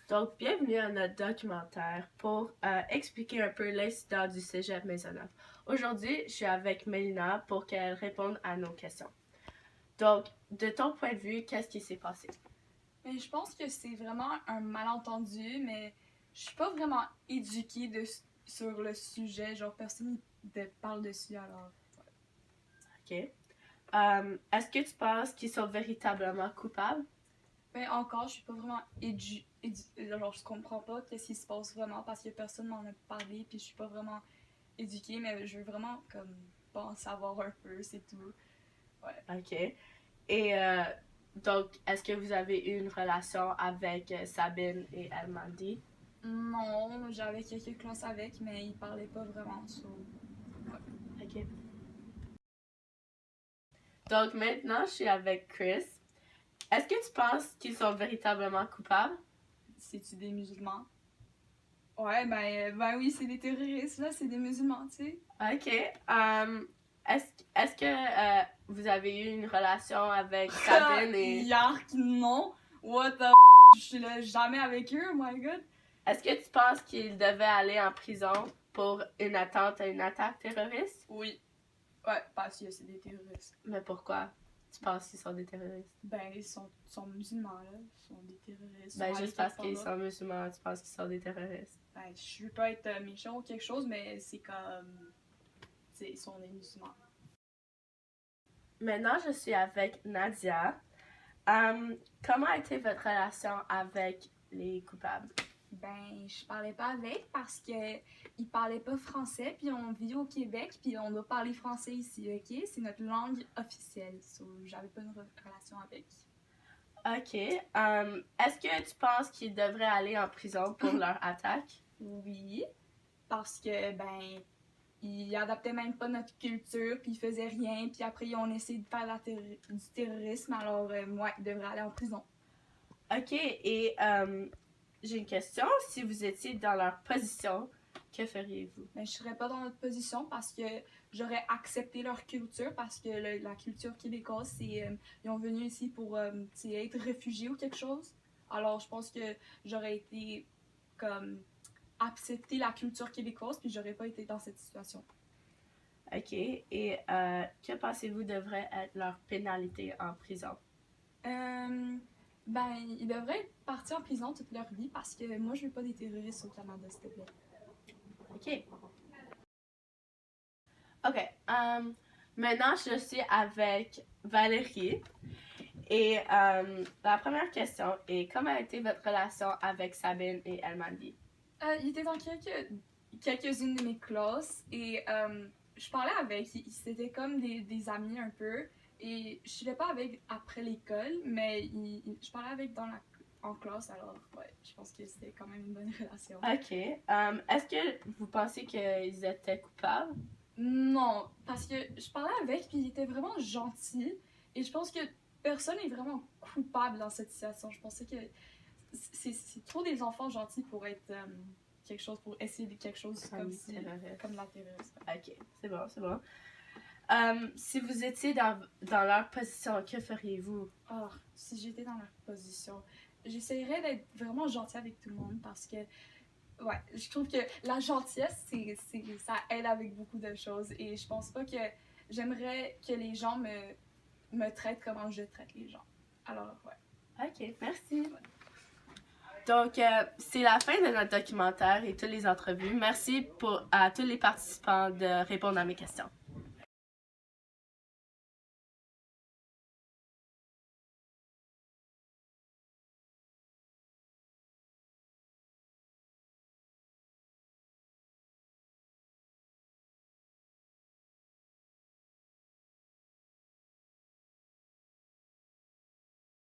Donc, bienvenue à notre documentaire pour expliquer un peu l'incident du Cégep Maisonneuve. Aujourd'hui, je suis avec Mélina pour qu'elle réponde à nos questions. Donc, de ton point de vue, qu'est-ce qui s'est passé? Mais je pense que c'est vraiment un malentendu, mais je suis pas vraiment éduquée sur le sujet. Genre, personne ne parle dessus, alors... OK. Est-ce que tu penses qu'ils sont véritablement coupables? Mais encore, je suis pas vraiment genre, je comprends pas qu'est-ce qui se passe vraiment parce que personne m'en a parlé, puis je suis pas vraiment éduquée, mais je veux vraiment, comme, pas en savoir un peu, c'est tout. Ouais. OK. Et donc, est-ce que vous avez eu une relation avec Sabine et Elmandi? Non, j'avais quelques classes avec, mais ils parlaient pas vraiment, ouais. OK. Donc, maintenant, je suis avec Chris. Est-ce que tu penses qu'ils sont véritablement coupables? C'est-tu des musulmans? Ouais, ben oui, c'est des terroristes, là, c'est des musulmans, tu sais. OK. Est-ce que vous avez eu une relation avec Sabine et... Yark, non. What the je suis là jamais avec eux, my god. Est-ce que tu penses qu'ils devaient aller en prison pour une attente à une attaque terroriste? Oui. Ouais, parce que c'est des terroristes. Mais pourquoi tu penses qu'ils sont des terroristes? Ben, ils sont musulmans, là. Ils sont des terroristes. Ben, juste parce qu'ils sont musulmans, tu penses qu'ils sont des terroristes? Ben, je veux pas être méchant ou quelque chose, mais c'est comme... Tu sais, ils sont des musulmans. Maintenant, je suis avec Nadia. Comment a été votre relation avec les coupables? Ben, je parlais pas avec parce que ils parlaient pas français, puis on vit au Québec, puis on doit parler français ici, ok? C'est notre langue officielle, so j'avais pas une relation avec. OK. Est-ce que tu penses qu'ils devraient aller en prison pour leur attaque? Oui, parce que, ben, ils adaptaient même pas notre culture, puis ils faisaient rien, puis après, ils ont essayé de faire du terrorisme, alors, moi, ils devraient aller en prison. OK. Et j'ai une question. Si vous étiez dans leur position, que feriez-vous? Ben, je serais pas dans notre position parce que j'aurais accepté leur culture, parce que la culture québécoise, c'est ils ont venu ici pour être réfugiés ou quelque chose. Alors, je pense que j'aurais été comme accepter la culture québécoise, puis j'aurais pas été dans cette situation. OK. Et que pensez-vous devrait être leur pénalité en prison? Ben, ils devraient partir en prison toute leur vie parce que moi, je veux pas des terroristes au Canada, s'il te plaît. OK. OK. Maintenant, je suis avec Valérie. Et la première question est, comment a été votre relation avec Sabine et Elmandi? Il était dans quelques-unes de mes classes et je parlais avec, c'était comme des amis un peu. Et je ne pas avec après l'école, mais je parlais avec en classe, alors ouais, je pense que c'était quand même une bonne relation. OK. Est-ce que vous pensez qu'ils étaient coupables? Non, parce que je parlais avec, puis il était vraiment gentil. Et je pense que personne n'est vraiment coupable dans cette situation. Je pensais que c'est trop des enfants gentils pour être quelque chose, pour essayer de quelque chose comme la terroriste. OK, c'est bon, c'est bon. Si vous étiez dans leur position, que feriez-vous? Oh, si j'étais dans leur position, j'essayerais d'être vraiment gentille avec tout le monde parce que, ouais, je trouve que la gentillesse, ça aide avec beaucoup de choses et je pense pas que j'aimerais que les gens me traitent comment je traite les gens. Alors, ouais. OK, merci. Ouais. Donc, c'est la fin de notre documentaire et toutes les entrevues. Merci à tous les participants de répondre à mes questions.